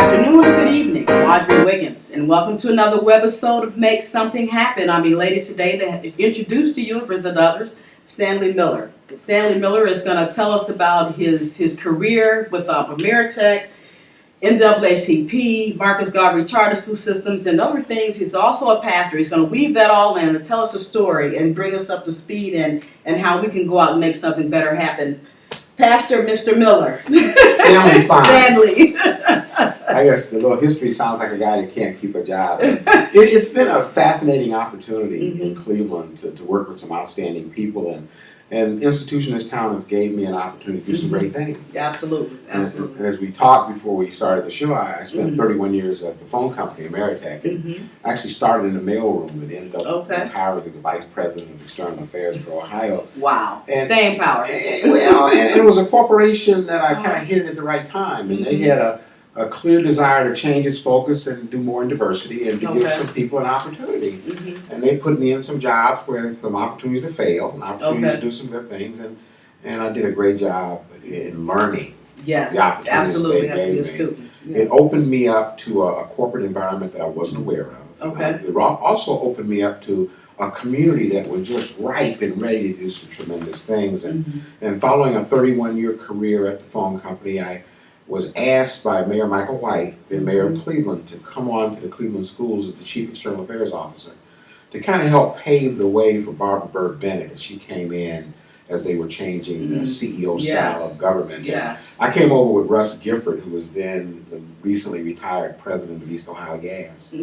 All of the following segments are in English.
afternoon or good evening. I'm Audrey Wiggins, and welcome to another webisode of Make Something Happen. I'm elated today to introduce to you, and present others, Stanley Miller. Stanley Miller is going to tell us about his career with Ameritech, NAACP, Marcus Garvey Charter School Systems, and other things. He's also a pastor. He's going to weave that all in and tell us a story and bring us up to speed and how we can go out and make something better happen. Pastor Mr. Miller. Stanley's fine. Stanley. I guess the little history sounds like a guy that can't keep a job. It's been a fascinating opportunity in Cleveland to work with some outstanding people, and institution in this town have gave me an opportunity to do some great things. Yeah, absolutely. Absolutely. And as we talked before we started the show, I spent 31 years at the phone company, Ameritech. I actually started in the mailroom and ended up retiring as the vice president of external affairs for Ohio. Wow. Staying power. And it was a corporation that I kind of hit it at the right time, and they had a clear desire to change its focus and do more in diversity and to give some people an opportunity. And they put me in some jobs where some opportunities to fail and opportunities to do some good things, and I did a great job in learning. Yes, the opportunities absolutely. they Have to be a gave student. me. Yes. It opened me up to a corporate environment that I wasn't aware of. It also opened me up to a community that was just ripe and ready to do some tremendous things. And following a 31-year career at the phone company, I was asked by Mayor Michael White, the mayor of Cleveland, to come on to the Cleveland schools as the chief external affairs officer to kind of help pave the way for Barbara Byrd Bennett as she came in as they were changing the CEO style of government. Yes. I came over with Russ Gifford, who was then the recently retired president of East Ohio Gas.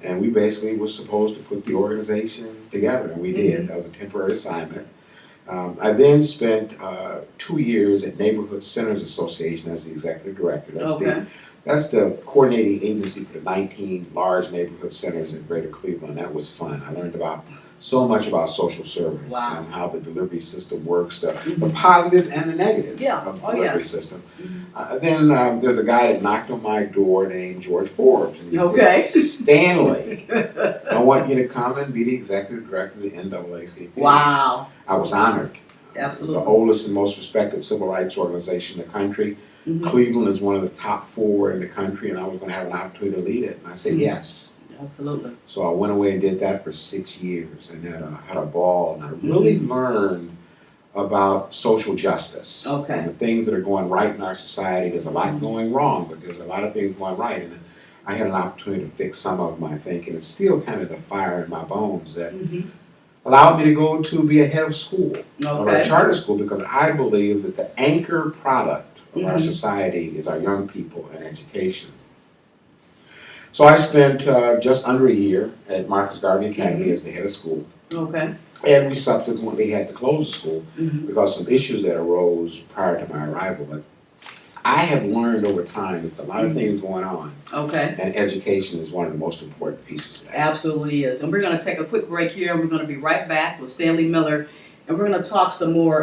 And we basically were supposed to put the organization together, and we did. That was a temporary assignment. I then spent 2 years at Neighborhood Centers Association as the executive director. That's the coordinating agency for the 19 large neighborhood centers in Greater Cleveland. That was fun. I learned so much about social service and how the delivery system works, the positives and the negatives of the delivery system. Then there's a guy that knocked on my door named George Forbes. And he said, Stanley, I want you to come and be the executive director of the NAACP. Wow. I was honored. Absolutely. The oldest and most respected civil rights organization in the country. Cleveland is one of the top 4 in the country, and I was going to have an opportunity to lead it. And I said yes. Absolutely. So I went away and did that for 6 years and had a ball, and I really learned about social justice and the things that are going right in our society. There's a lot going wrong, but there's a lot of things going right, and I had an opportunity to fix some of my thinking. It's still kind of the fire in my bones that allowed me to go to be a head of school or a charter school, because I believe that the anchor product of our society is our young people and education. So I spent just under a year at Marcus Garvey Academy as the head of school. And we subsequently had to close the school because some issues that arose prior to my arrival. But I have learned over time there's a lot of things going on. And education is one of the most important pieces of that. Absolutely is. And we're going to take a quick break here, and we're going to be right back with Stanley Miller, and we're going to talk some more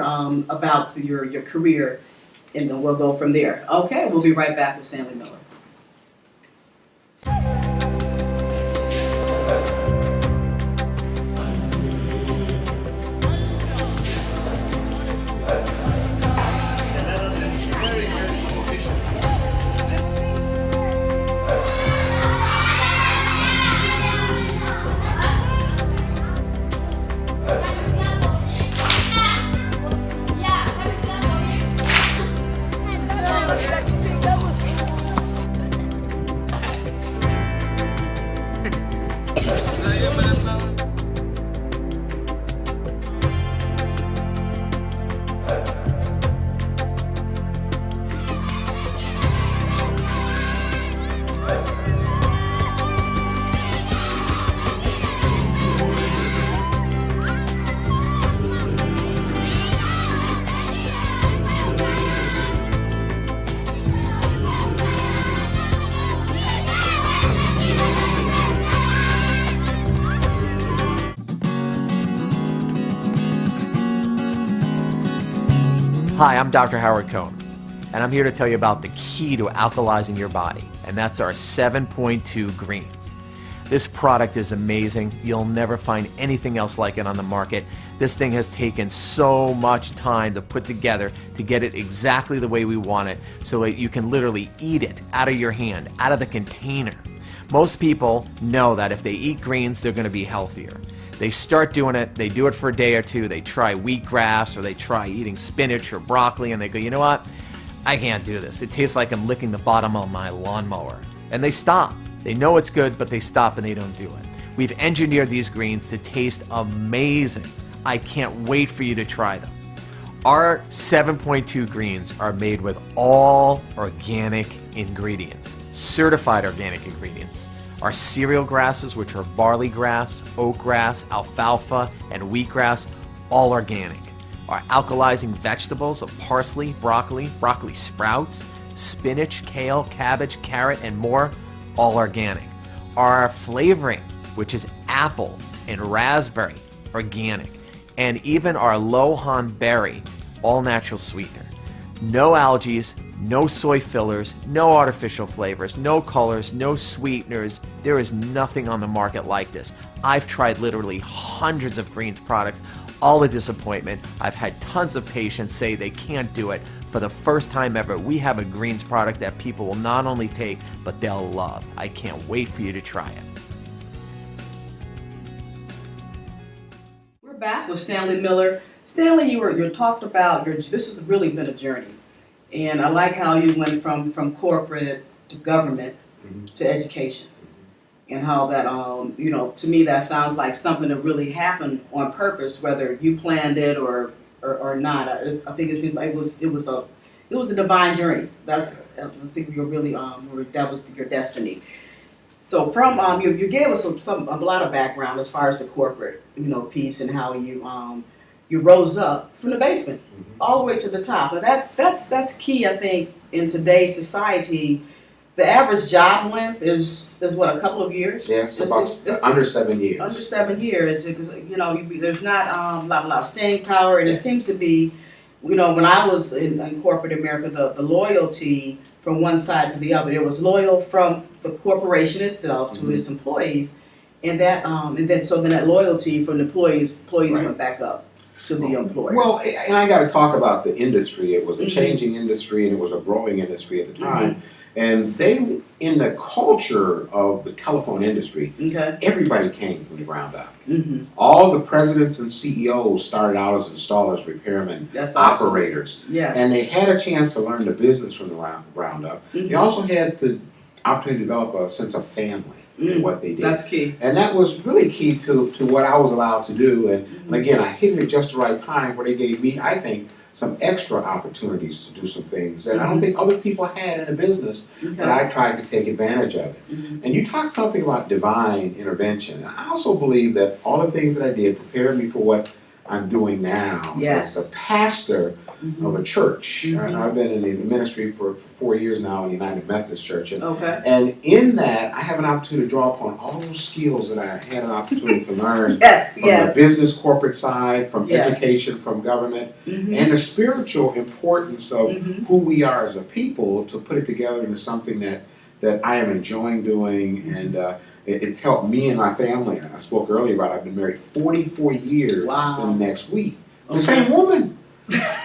about your career, and then we'll go from there. Okay, we'll be right back with Stanley Miller. Hi, I'm Dr. Howard Cohn, and I'm here to tell you about the key to alkalizing your body, and that's our 7.2 greens. This product is amazing. You'll never find anything else like it on the market. This thing has taken so much time to put together to get it exactly the way we want it, so that you can literally eat it out of your hand, out of the container. Most people know that if they eat greens, they're going to be healthier. They start doing it, they do it for a day or two, they try wheatgrass or they try eating spinach or broccoli, and they go, you know what? I can't do this. It tastes like I'm licking the bottom of my lawnmower. And they stop. They know it's good, but they stop and they don't do it. We've engineered these greens to taste amazing. I can't wait for you to try them. Our 7.2 greens are made with all organic ingredients, certified organic ingredients. Our cereal grasses, which are barley grass, oat grass, alfalfa, and wheatgrass, all organic. Our alkalizing vegetables of parsley, broccoli sprouts, spinach, kale, cabbage, carrot, and more, all organic. Our flavoring, which is apple and raspberry, organic. And even our Lohan berry, all natural sweetener. No algae, no soy fillers, no artificial flavors, no colors, no sweeteners. There is nothing on the market like this. I've tried literally hundreds of greens products, all a disappointment. I've had tons of patients say they can't do it. For the first time ever, we have a greens product that people will not only take, but they'll love. I can't wait for you to try it. We're back with Stanley Miller. Stanley, you talked about this has really been a journey, and I like how you went from corporate to government to education, and how that to me that sounds like something that really happened on purpose, whether you planned it or not. I think it seemed like it was a divine journey. I think you're really that was your destiny. So from you gave us a lot of background as far as the corporate piece and how you rose up from the basement all the way to the top. And that's key, I think, in today's society. The average job length is what, a couple of years? Yes, about under 7 years. Under 7 years, because there's not a lot of staying power, and it seems to be, when I was in corporate America, the loyalty from one side to the other. It was loyal from the corporation itself to its employees, and that then that loyalty from the employees went back up to the employer. Well, and I got to talk about the industry. It was a changing industry, and it was a growing industry at the time. And they, in the culture of the telephone industry, everybody came from the ground up. All the presidents and CEOs started out as installers, repairmen, operators. Yes. And they had a chance to learn the business from the ground up. They also had the opportunity to develop a sense of family in what they did. That's key. And that was really key to what I was allowed to do. And again, I hit it at just the right time where they gave me, I think, some extra opportunities to do some things that I don't think other people had in a business, but I tried to take advantage of it. And you talked something about divine intervention. I also believe that all the things that I did prepared me for what I'm doing now as the pastor of a church. And I've been in the ministry for 4 years now in the United Methodist Church. And in that, I have an opportunity to draw upon all those skills that I had an opportunity to learn from the business corporate side, from education, from government, and the spiritual importance of who we are as a people to put it together into something that I am enjoying doing. And it's helped me and my family. I spoke earlier about I've been married 44 years in the next week. The same woman.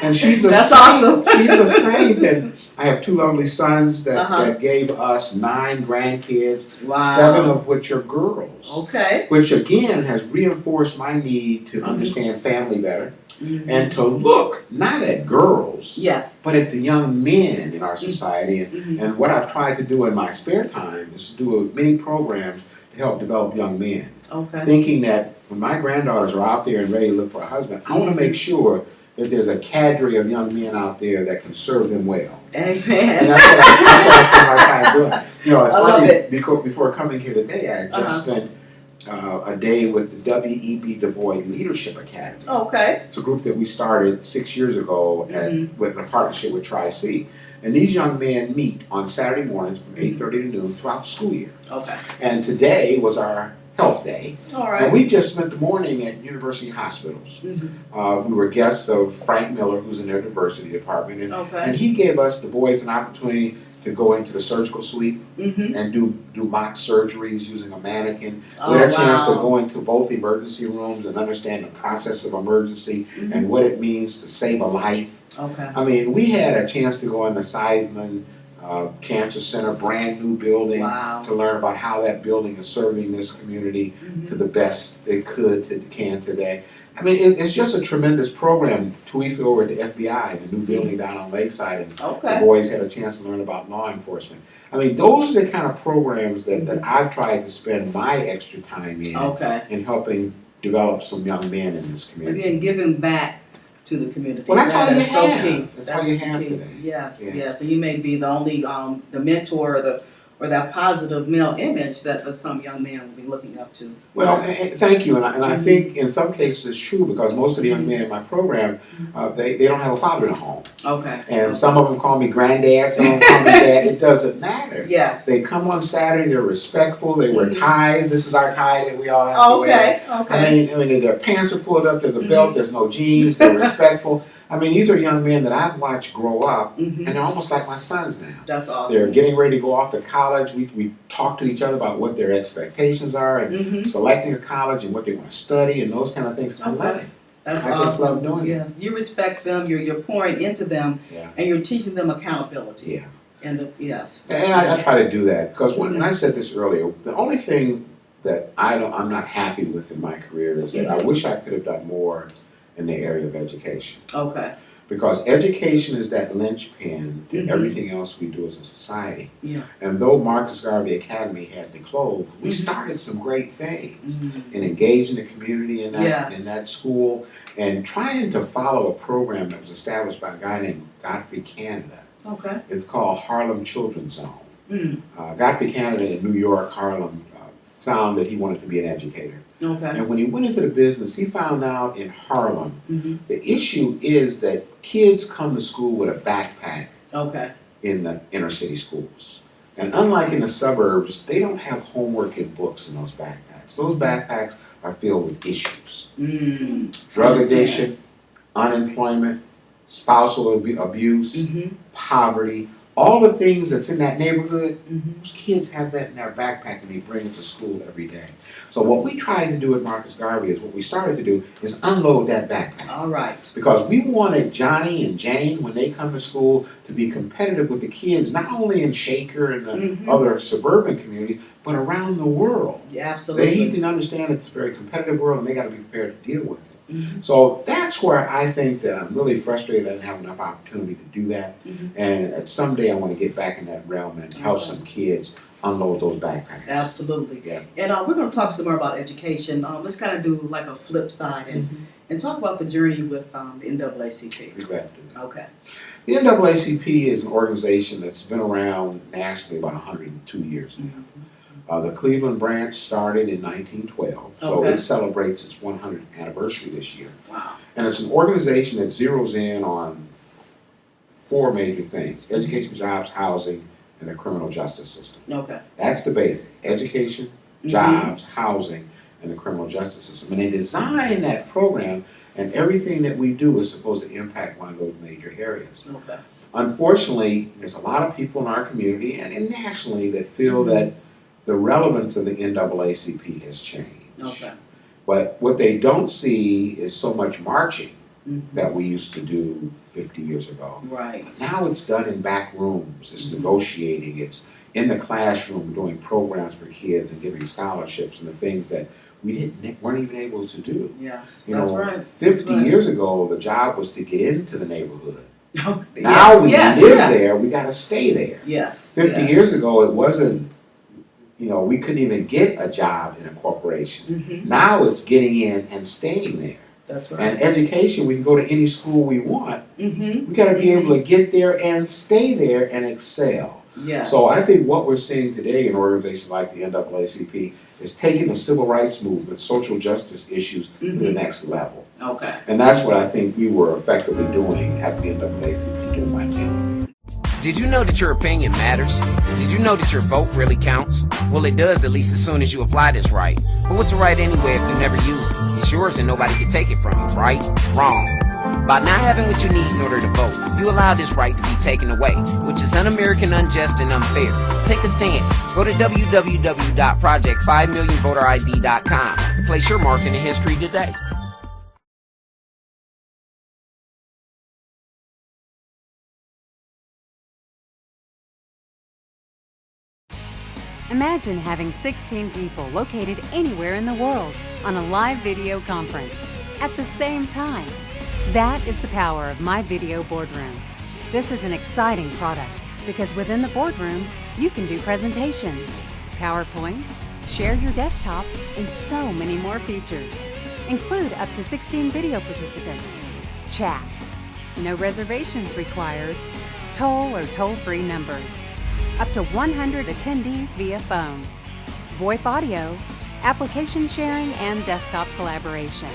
And she's a saint. Awesome. She's a saint. And I have 2 lovely sons that gave us 9 grandkids, 7 of which are girls. Which again has reinforced my need to understand family better and to look not at girls, but at the young men in our society. And what I've tried to do in my spare time is to do many programs to help develop young men. Thinking that when my granddaughters are out there and ready to look for a husband, I want to make sure that there's a cadre of young men out there that can serve them well. Amen. And that's what I spend my time doing. It's funny, before coming here today, I had just spent a day with the W.E.B. Du Bois Leadership Academy. It's a group that we started 6 years ago with a partnership with Tri-C. And these young men meet on Saturday mornings from 8:30 to noon throughout the school year. And today was our health day. And we just spent the morning at university hospitals. We were guests of Frank Miller, who's in their diversity department. And he gave us, the boys, an opportunity to go into the surgical suite and do mock surgeries using a mannequin. We had a chance to go into both emergency rooms and understand the process of emergency and what it means to save a life. Okay. I mean, we had a chance to go in the Seidman Cancer Center, brand new building, to learn about how that building is serving this community to the best it can today. I mean, it's just a tremendous program. 2 weeks ago, we were at the FBI, the new building down on Lakeside, and the boys had a chance to learn about law enforcement. I mean, those are the kind of programs that I've tried to spend my extra time in helping develop some young men in this community. Again, giving back to the community. Well, that's all you so have. key. That's all you have today. Yes, yes. And you may be the only the mentor or that positive male image that some young man will be looking up to. Well, thank you. And I think in some cases it's true, because most of the young men in my program, they don't have a father in the home. Okay. And some of them call me granddad, some of them call me dad. It doesn't matter. Yes. They come on Saturday, they're respectful, they wear ties. This is our tie that we all have to wear. Okay. I mean, their pants are pulled up, there's a belt, there's no jeans, they're respectful. I mean, these are young men that I've watched grow up, and they're almost like my sons now. That's awesome. They're getting ready to go off to college. We talk to each other about what their expectations are and selecting a college and what they want to study and those kind of things. I love it. That's I awesome. just love doing it. Yes, you respect them. You're pouring into them, and you're teaching them accountability. Yeah. And yes. And I try to do that because and I said this earlier. The only thing that I'm not happy with in my career is that I wish I could have done more in the area of education. Okay. Because education is that linchpin to everything else we do as a society. Yeah. And though Marcus Garvey Academy had to close, we started some great things in engaging the community in that school and trying to follow a program that was established by a guy named Godfrey Canada. Okay. It's called Harlem Children's Zone. Godfrey Canada in New York, Harlem, found that he wanted to be an educator. Okay. And when he went into the business, he found out in Harlem, the issue is that kids come to school with a backpack in the inner city schools. And unlike in the suburbs, they don't have homework and books in those backpacks. Those backpacks are filled with issues. Drug addiction, unemployment, spousal abuse, poverty, all the things that's in that neighborhood, those kids have that in their backpack and they bring it to school every day. So what we tried to do at Marcus Garvey is what we started to do is unload that backpack. All right. Because we wanted Johnny and Jane, when they come to school, to be competitive with the kids, not only in Shaker and the other suburban communities, but around the world. Yeah, absolutely. They need to understand it's a very competitive world and they got to be prepared to deal with it. So that's where I think that I'm really frustrated I didn't have enough opportunity to do that. And someday I want to get back in that realm and help some kids unload those backpacks. Absolutely. Yeah. And we're going to talk some more about education. Let's kind of do like a flip side and talk about the journey with the NAACP. Be glad to do that. Okay. The NAACP is an organization that's been around nationally about 102 years now. The Cleveland branch started in 1912, so it celebrates its 100th anniversary this year. Wow. And it's an organization that zeroes in on 4 major things: education, jobs, housing, and the criminal justice system. Okay. That's the basic: education, jobs, housing, and the criminal justice system. And they designed that program, and everything that we do is supposed to impact one of those major areas. Okay. Unfortunately, there's a lot of people in our community and nationally that feel that the relevance of the NAACP has changed. Okay. But what they don't see is so much marching that we used to do 50 years ago. Right. Now it's done in back rooms, it's negotiating, it's in the classroom doing programs for kids and giving scholarships and the things that we weren't even able to do. Yes, You that's know, right. 50 years ago, the job was to get into the neighborhood. Now Now we live there, we got to stay there. Yes. 50 years ago, it wasn't, we couldn't even get a job in a corporation. Now it's getting in and staying there. That's right. And education, we can go to any school we want. We got to be able to get there and stay there and excel. Yes. So I think what we're seeing today in organizations like the NAACP is taking the civil rights movement, social justice issues to the next level. Okay. And that's what I think we were effectively doing at the NAACP during my tenure. Did you know that your opinion matters? Did you know that your vote really counts? Well, it does, at least as soon as you apply this right. But what's a right anyway if you never use it? It's yours and nobody can take it from you, right? Wrong. By not having what you need in order to vote, you allow this right to be taken away, which is un-American, unjust, and unfair. Take a stand. Go to www.project5millionvoterid.com to place your mark in the history today. Imagine having 16 people located anywhere in the world on a live video conference at the same time. That is the power of My Video Boardroom. This is an exciting product because within the boardroom, you can do presentations, PowerPoints, share your desktop, and so many more features. Include up to 16 video participants, chat, no reservations required, toll or toll-free numbers, up to 100 attendees via phone, VoIP audio, application sharing, and desktop collaboration.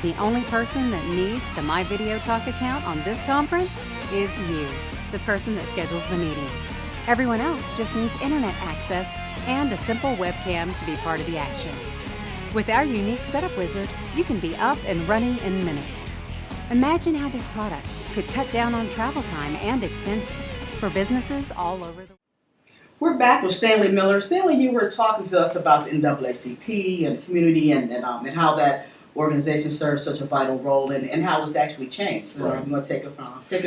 The only person that needs the My Video Talk account on this conference is you, the person that schedules the meeting. Everyone else just needs internet access and a simple webcam to be part of the action. With our unique setup wizard, you can be up and running in minutes. Imagine how this product could cut down on travel time and expenses for businesses all over the world. We're back with Stanley Miller. Stanley, you were talking to us about the NAACP and the community and how that organization serves such a vital role and how it's actually changed. So Right. I'm going to take it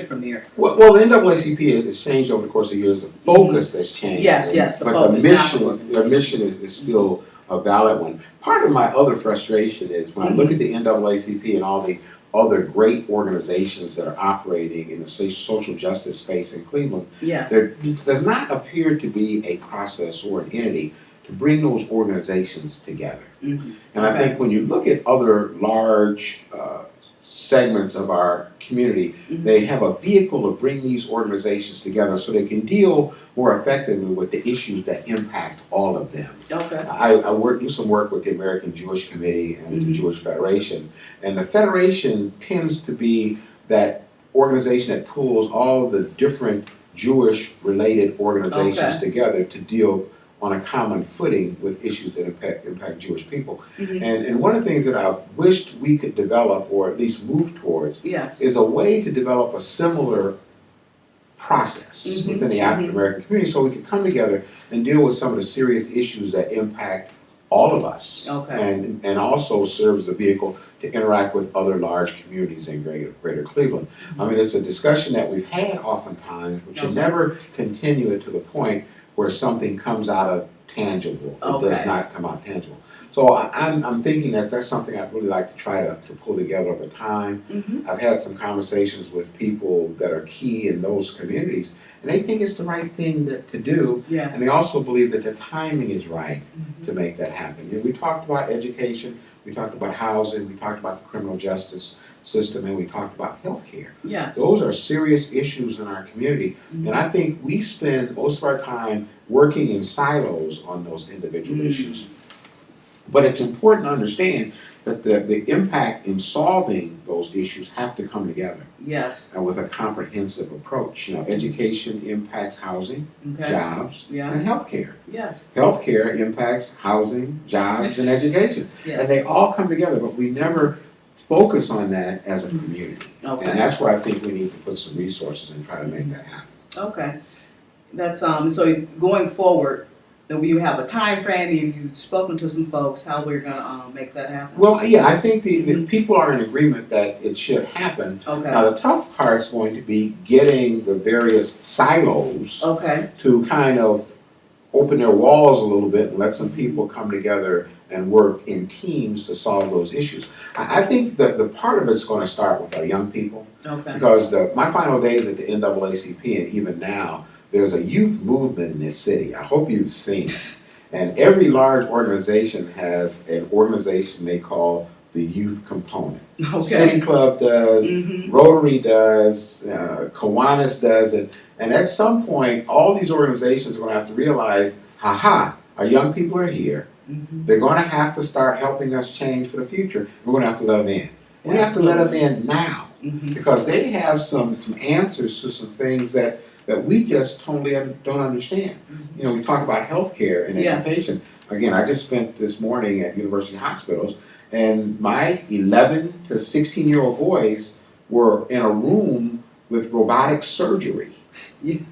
from there. Well, the NAACP has changed over the course of years. The focus has changed. Yes, the but focus, the not mission, the focus. their mission is still a valid one. Part of my other frustration is when I look at the NAACP and all the other great organizations that are operating in the social justice space in Cleveland, Yes. there does not appear to be a process or an entity to bring those organizations together. Mm-hmm. And I think when you look at other large segments of our community, they have a vehicle to bring these organizations together so they can deal more effectively with the issues that impact all of them. Okay. I do some work with the American Jewish Committee and the Jewish Federation, and the Federation tends to be that organization that pulls all the different Jewish-related organizations together to deal on a common footing with issues that impact Jewish people. And one of the things that I've wished we could develop, or at least move towards, is a way to develop a similar process within the African American community so we can come together and deal with some of the serious issues that impact all of us. And also serves as a vehicle to interact with other large communities in greater Cleveland. I mean, it's a discussion that we've had oftentimes, but you never continue it to the point where something comes out of tangible. It does not come out tangible. So I'm thinking that that's something I'd really like to try to pull together over time. I've had some conversations with people that are key in those communities, and they think it's the right thing to do. And they also believe that the timing is right to make that happen. You know, we talked about education, we talked about housing, we talked about the criminal justice system, and we talked about health care. Those are serious issues in our community, and I think we spend most of our time working in silos on those individual issues. But it's important to understand that the impact in solving those issues have to come together. And with a comprehensive approach. You know, education impacts housing, jobs, and health care. Health care impacts housing, jobs, and education. And they all come together, but we never focus on that as a community. And that's where I think we need to put some resources and try to make that happen. That's so going forward, you have a time frame, you've spoken to some folks, how we're going to make that happen? Well, yeah, I think the people are in agreement that it should happen. Now, the tough part is going to be getting the various silos to kind of open their walls a little bit and let some people come together and work in teams to solve those issues. I think that the part of it's going to start with our young people. Because my final days at the NAACP and even now, there's a youth movement in this city. I hope you've seen it. And every large organization has an organization they call the youth component. City Club does, Rotary does, Kiwanis does it. And at some point, all these organizations are going to have to realize, our young people are here. They're going to have to start helping us change for the future. We're going to have to let them in. We have to let them in now because they have some answers to some things that we just totally don't understand. You know, we talk about healthcare and education. Again, I just spent this morning at University Hospitals, And my 11 to 16-year-old boys were in a room with robotic surgery.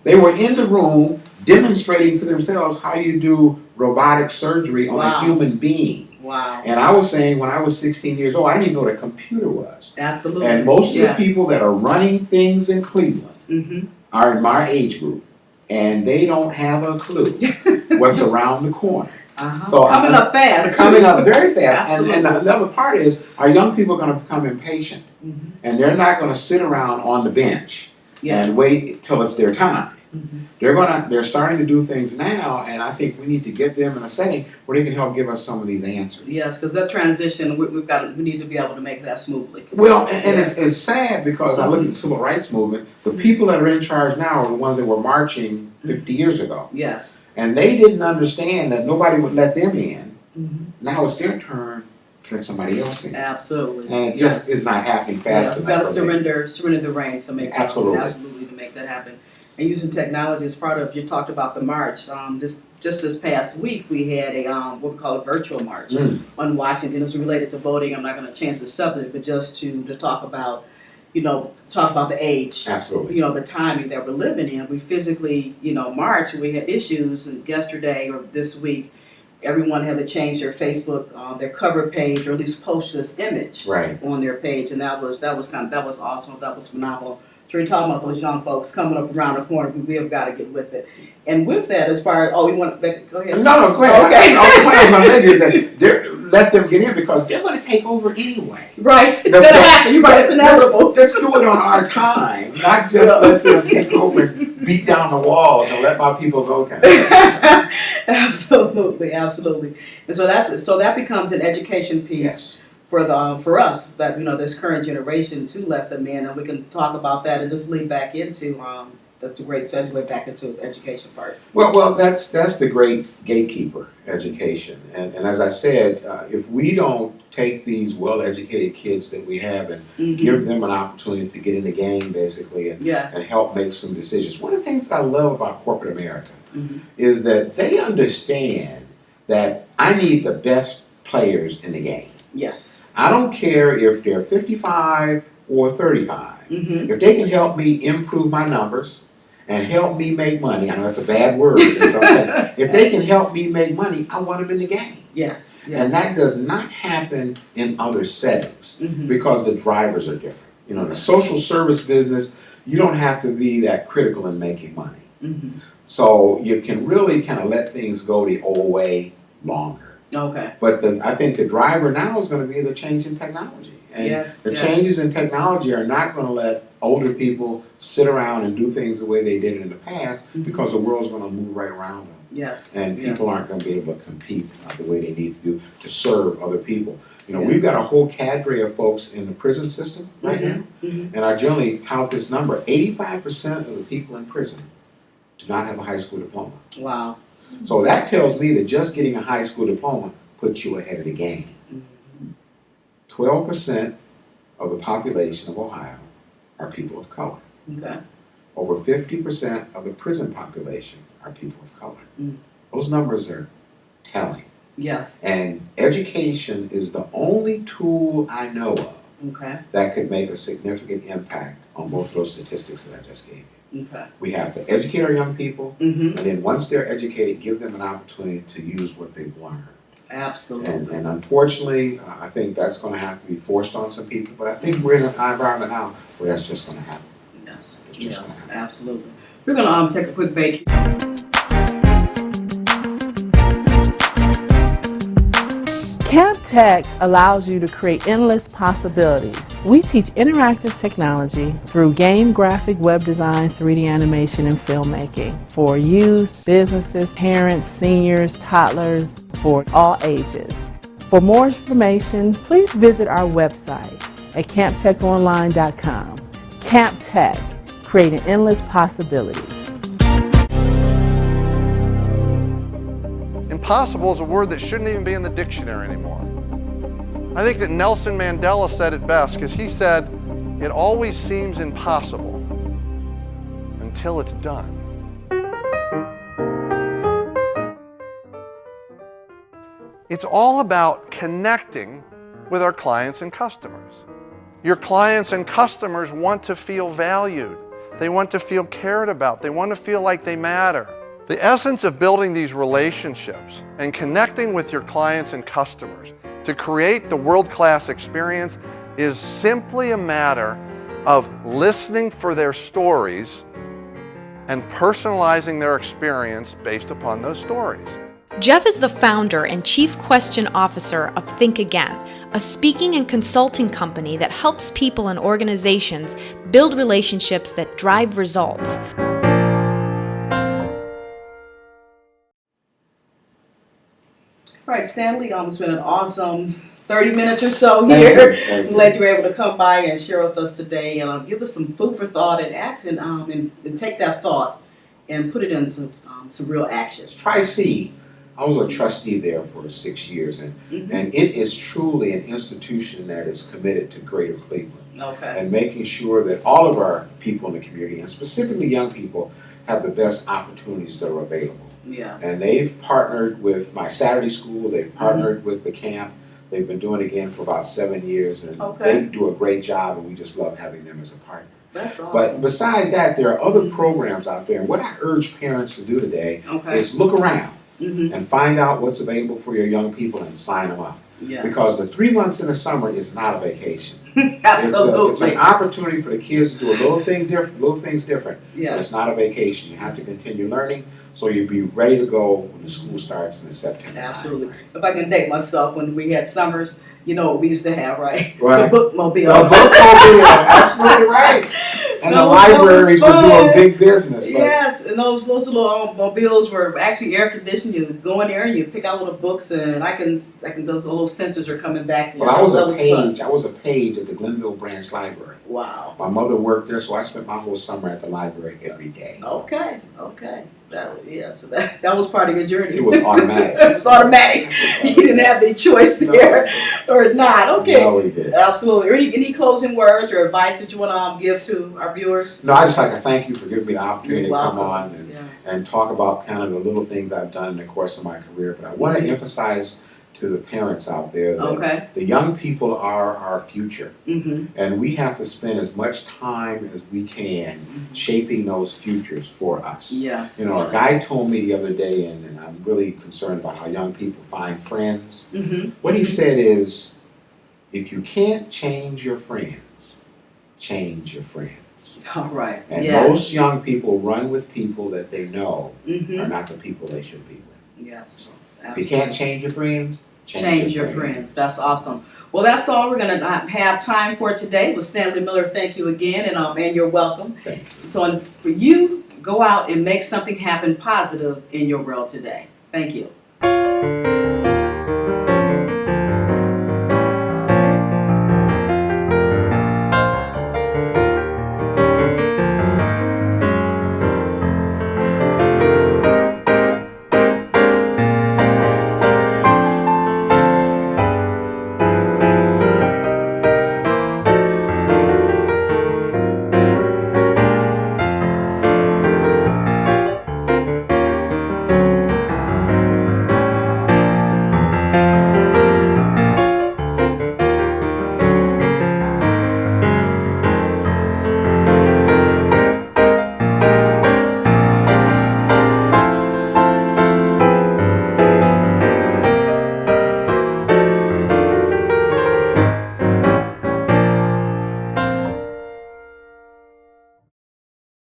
They were in the room demonstrating to themselves how you do robotic surgery on a human being. Wow. And I was saying when I was 16 years old, I didn't even know what a computer was. Absolutely. And most of the people that are running things in Cleveland are in my age group. And they don't have a clue what's around the corner. So coming up fast. Coming up very fast. And the other part is our young people are going to become impatient. And they're not going to sit around on the bench and wait till it's their time. They're starting to do things now, and I think we need to get them in a setting where they can help give us some of these answers. Yes, because that transition, we need to be able to make that smoothly. Well, and it's sad because I look at the civil rights movement. The people that are in charge now are the ones that were marching 50 years ago. Yes. And they didn't understand that nobody would let them in. Now it's their turn to let somebody else in. Absolutely. And it just is not happening fast enough. We've got to surrender the reins to make absolutely to make that happen. And using technology as part of, you talked about the march. This past week we had a what we call a virtual march on Washington. It's related to voting. I'm not going to change the subject, but just to talk about, the age. Absolutely. The timing that we're living in. We physically, march. We had issues, and yesterday or this week, everyone had to change their Facebook, their cover page, or at least post this image on their page, and that was awesome. That was phenomenal. So we're talking about those young folks coming up around the corner. We have got to get with it. And with that, as far as we want to go ahead. No, go ahead. Okay. The point I was going to make is that let them get in because they're going to take over anyway. Right. It's going to happen. You're right. It's inevitable. Let's do it on our time, not just let them take over and beat down the walls and let my people go. Kind of. Absolutely. And so that becomes an education piece. Yes. For us, that this current generation, to let them in, and we can talk about that and just lead back into that's a great segue back into the education part. Well, that's the great gatekeeper education, and as I said, if we don't take these well-educated kids that we have and give them an opportunity to get in the game, basically, and help make some decisions. One of the things that I love about corporate America is that they understand that I need the best players in the game. Yes. I don't care if they're 55 or 35. If they can help me improve my numbers and help me make money, I know that's a bad word. If they can help me make money, I want them in the game. Yes. And that does not happen in other settings because the drivers are different. The social service business, you don't have to be that critical in making money. So you can really kind of let things go the old way longer. Okay. But I think the driver now is going to be the change in technology. And the changes in technology are not going to let older people sit around and do things the way they did it in the past because the world's going to move right around them. Yes. And people aren't going to be able to compete the way they need to do to serve other people. We've got a whole cadre of folks in the prison system right now. And I generally tout this number. 85% of the people in prison do not have a high school diploma. Wow. So that tells me that just getting a high school diploma puts you ahead of the game. 12% of the population of Ohio are people of color. Okay. Over 50% of the prison population are people of color. Those numbers are telling. Yes. And education is the only tool I know of that could make a significant impact on both of those statistics that I just gave you. Okay. We have to educate our young people, and then once they're educated, give them an opportunity to use what they've learned. Absolutely. And unfortunately, I think that's going to have to be forced on some people, but I think we're in an environment now where that's just going to happen. Yes. It's just going to happen. Absolutely. We're going to take a quick break. Camp Tech allows you to create endless possibilities. We teach interactive technology through game, graphic, web design, 3D animation, and filmmaking for youth, businesses, parents, seniors, toddlers, for all ages. For more information, please visit our website at camptechonline.com. Camp Tech, creating endless possibilities. Impossible is a word that shouldn't even be in the dictionary anymore. I think that Nelson Mandela said it best because he said, "It always seems impossible until it's done." It's all about connecting with our clients and customers. Your clients and customers want to feel valued. They want to feel cared about. They want to feel like they matter. The essence of building these relationships and connecting with your clients and customers to create the world-class experience is simply a matter of listening for their stories and personalizing their experience based upon those stories. Jeff is the founder and chief question officer of Think Again, a speaking and consulting company that helps people and organizations build relationships that drive results. All right, Stanley, it's been an awesome 30 minutes or so here. I'm glad you were able to come by and share with us today and give us some food for thought and action, and take that thought and put it into some real action. Tri-C, I was a trustee there for 6 years, and it is truly an institution that is committed to Greater Cleveland. Okay. And making sure that all of our people in the community, and specifically young people, have the best opportunities that are available. Yes. And they've partnered with my Saturday school, they've partnered with the camp. They've been doing it again for about 7 years, and they do a great job, and we just love having them as a partner. That's awesome. But beside that, there are other programs out there, and what I urge parents to do today is look around and find out what's available for your young people and sign them up. Yes. Because the 3 months in the summer is not a vacation. Absolutely. It's an opportunity for the kids to do a little things different. Yes. But it's not a vacation. You have to continue learning, so you'll be ready to go when the school starts in September. Absolutely. If I can date myself, when we had summers, you know what we used to have, right? Right. The bookmobile. The bookmobile, absolutely right. And the libraries would do a big business. But yes, and those little mobiles were actually air conditioned. You go in there and you pick out little books, and those little sensors are coming back. Well, I was a page at the Glenville Branch Library. Wow. My mother worked there, so I spent my whole summer at the library every day. Okay. So that was part of your journey. It was automatic. It was automatic. You didn't have any choice there or not. Okay. No, we did. Absolutely. Any closing words or advice that you want to give to our viewers? No, I just like to thank you for giving me the opportunity You're to come welcome. on and talk about kind of the little things I've done in the course of my career. But I want to emphasize to the parents out there that the young people are our future. And we have to spend as much time as we can shaping those futures for us. Yes. You know, a guy told me the other day, and I'm really concerned about how young people find friends. What he said is, if you can't change your friends, change your friends. All right. And most young people run with people that they know are not the people they should be with. Yes. So, if you can't change your friends, change your friends. That's awesome. Well, that's all we're going to have time for today. With Stanley Miller, thank you again, and you're welcome. Thank you. So for you, go out and make something happen positive in your world today. Thank you.